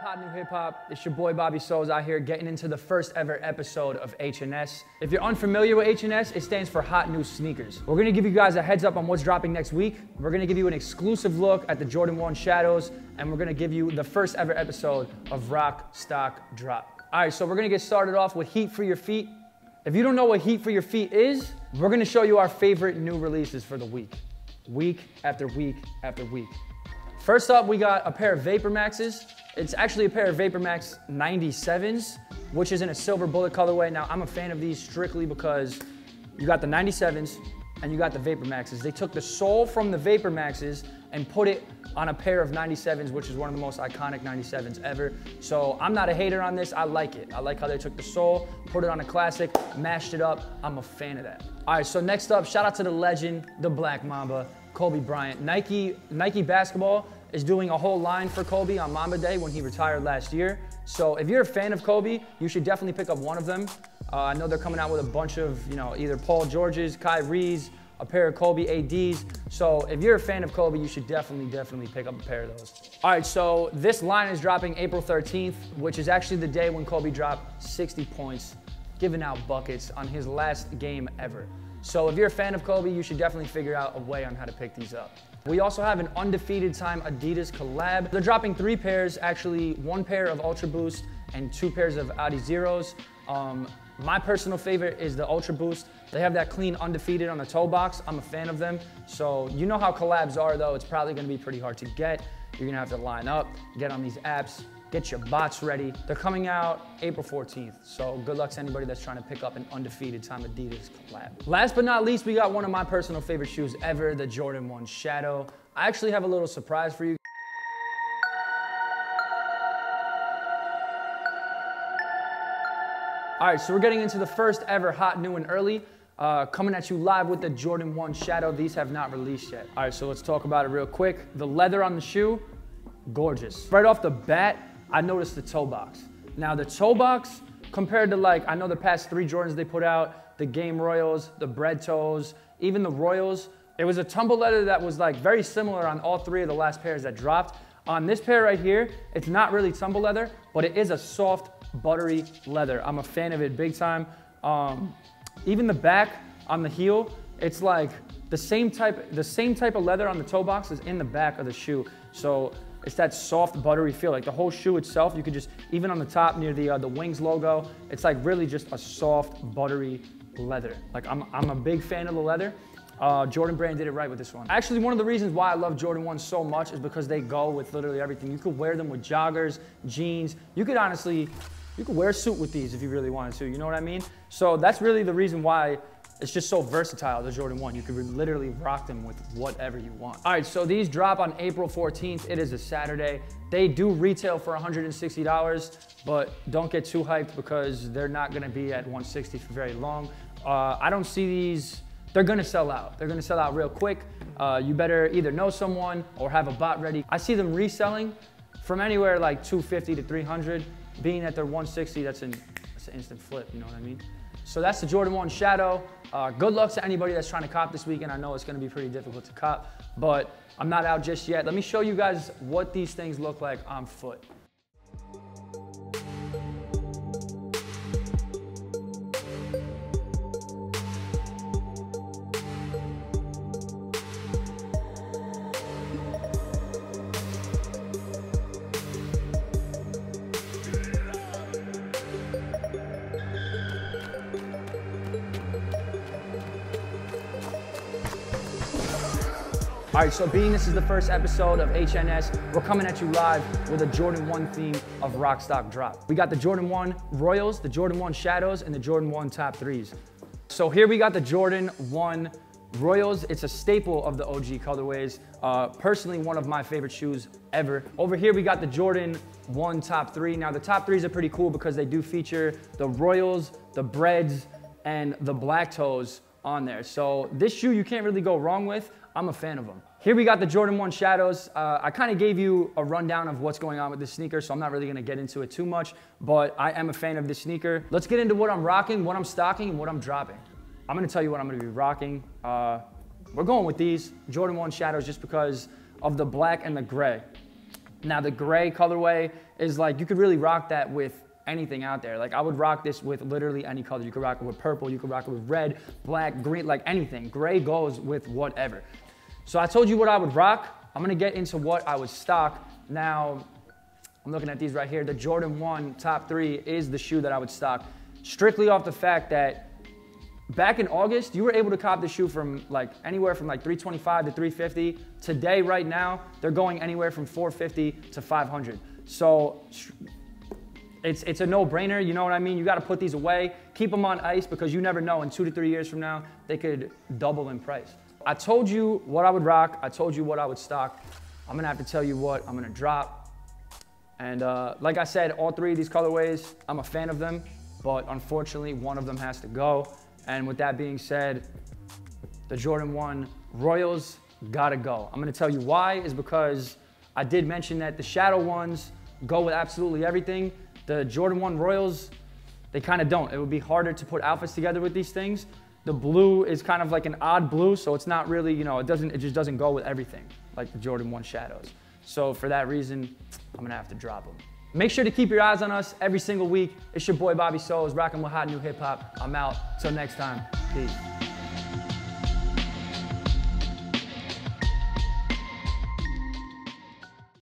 Hot New Hip Hop? It's your boy Bobby Souls out here getting into the first ever episode of HNS. If you're unfamiliar with HNS, it stands for Hot New Sneakers. We're gonna give you guys a heads up on what's dropping next week. We're gonna give you an exclusive look at the Jordan 1 Shadows, and we're gonna give you the first ever episode of Rock Stock Drop. All right, so we're gonna get started off with Heat for Your Feet. If you don't know what Heat for Your Feet is, we're gonna show you our favorite new releases for the week after week after week. First up, we got a pair of Vapormaxes. It's actually a pair of Vapormax 97s, which is in a silver bullet colorway. Now, I'm a fan of these strictly because you got the 97s and you got the Vapormaxes. They took the sole from the Vapormaxes and put it on a pair of 97s, which is one of the most iconic 97s ever. So I'm not a hater on this, I like it. I like how they took the sole, put it on a classic, mashed it up. I'm a fan of that. All right, so next up, shout out to the legend, the Black Mamba, Kobe Bryant. Nike Basketball is doing a whole line for Kobe on Mamba Day when he retired last year. So if you're a fan of Kobe, you should definitely pick up one of them. I know they're coming out with a bunch of, either Paul George's, Kyrie's, a pair of Kobe ADs. So if you're a fan of Kobe, you should definitely pick up a pair of those. All right, so this line is dropping April 13th, which is actually the day when Kobe dropped 60 points, giving out buckets on his last game ever. So if you're a fan of Kobe, you should definitely figure out a way on how to pick these up. We also have an undefeated time Adidas collab. They're dropping 3 pairs, actually 1 pair of Ultra Boost and 2 pairs of Adi Zeros. My personal favorite is the Ultra Boost. They have that clean undefeated on the toe box. I'm a fan of them. So you know how collabs are though, it's probably gonna be pretty hard to get. You're gonna have to line up, get on these apps, get your bots ready. They're coming out April 14th, so good luck to anybody that's trying to pick up an undefeated time Adidas collab. Last but not least, we got one of my personal favorite shoes ever, the Jordan 1 Shadow. I actually have a little surprise for you. All right, so we're getting into the first ever hot, new, and early. Coming at you live with the Jordan 1 Shadow. These have not released yet. All right, so let's talk about it real quick. The leather on the shoe, gorgeous. Right off the bat, I noticed the toe box. Now the toe box, compared to I know the past 3 Jordans they put out, the Game Royals, the Bread Toes, even the Royals, it was a tumble leather that was very similar on all 3 of the last pairs that dropped. On this pair right here, it's not really tumble leather, but it is a soft, buttery leather. I'm a fan of it big time. Even the back on the heel, it's the same type of leather on the toe box is in the back of the shoe. So it's that soft, buttery feel. The whole shoe itself, you could just, even on the top near the Wings logo, it's really just a soft, buttery leather. I'm a big fan of the leather. Jordan Brand did it right with this one. Actually, one of the reasons why I love Jordan 1 so much is because they go with literally everything. You could wear them with joggers, jeans. You could wear a suit with these if you really wanted to, you know what I mean? So that's really the reason why it's just so versatile, the Jordan 1. You could literally rock them with whatever you want. All right, so these drop on April 14th. It is a Saturday. They do retail for $160, but don't get too hyped because they're not gonna be at $160 for very long. I don't see these, they're gonna sell out. They're gonna sell out real quick. You better either know someone or have a bot ready. I see them reselling from anywhere $250 to $300. Being that they're $160, that's an instant flip, you know what I mean? So that's the Jordan 1 Shadow. Good luck to anybody that's trying to cop this weekend. I know it's gonna be pretty difficult to cop, but I'm not out just yet. Let me show you guys what these things look like on foot. All right, so being this is the first episode of HNS, we're coming at you live with a Jordan 1 theme of Rock Stock Drop. We got the Jordan 1 Royals, the Jordan 1 Shadows, and the Jordan 1 Top 3s. So here we got the Jordan 1 Royals. It's a staple of the OG colorways. Personally, one of my favorite shoes ever. Over here, we got the Jordan 1 Top 3. Now, the Top 3s are pretty cool because they do feature the Royals, the Breads, and the Black Toes on there. So this shoe you can't really go wrong with. I'm a fan of them. Here we got the Jordan 1 Shadows. I kind of gave you a rundown of what's going on with this sneaker, so I'm not really gonna get into it too much, but I am a fan of this sneaker. Let's get into what I'm rocking, what I'm stocking, and what I'm dropping. I'm gonna tell you what I'm gonna be rocking. We're going with these Jordan 1 Shadows just because of the black and the gray. Now the gray colorway is like, you could really rock that with anything out there. Like I would rock this with literally any color. You could rock it with purple, you could rock it with red, black, green, like anything. Gray goes with whatever. So I told you what I would rock. I'm gonna get into what I would stock. Now, I'm looking at these right here. The Jordan 1 top 3 is the shoe that I would stock, strictly off the fact that back in August, you were able to cop the shoe from like anywhere from like $325 to $350. Today, right now, they're going anywhere from $450 to $500. So it's a no-brainer, you know what I mean? You gotta put these away, keep them on ice, because you never know, in 2 to 3 years from now, they could double in price. I told you what I would rock, I told you what I would stock. I'm gonna have to tell you what I'm gonna drop. And like I said, all 3 of these colorways, I'm a fan of them, but unfortunately, one of them has to go. And with that being said, the Jordan 1 Royals gotta go. I'm gonna tell you why, is because I did mention that the Shadow ones go with absolutely everything. The Jordan 1 Royals, they kind of don't. It would be harder to put outfits together with these things. The blue is kind of like an odd blue, so it's not really, you know, it just doesn't go with everything like the Jordan 1 Shadows. So for that reason, I'm gonna have to drop them. Make sure to keep your eyes on us every single week. It's your boy Bobby Souls, rocking with Hot New Hip Hop. I'm out. Till next time, peace.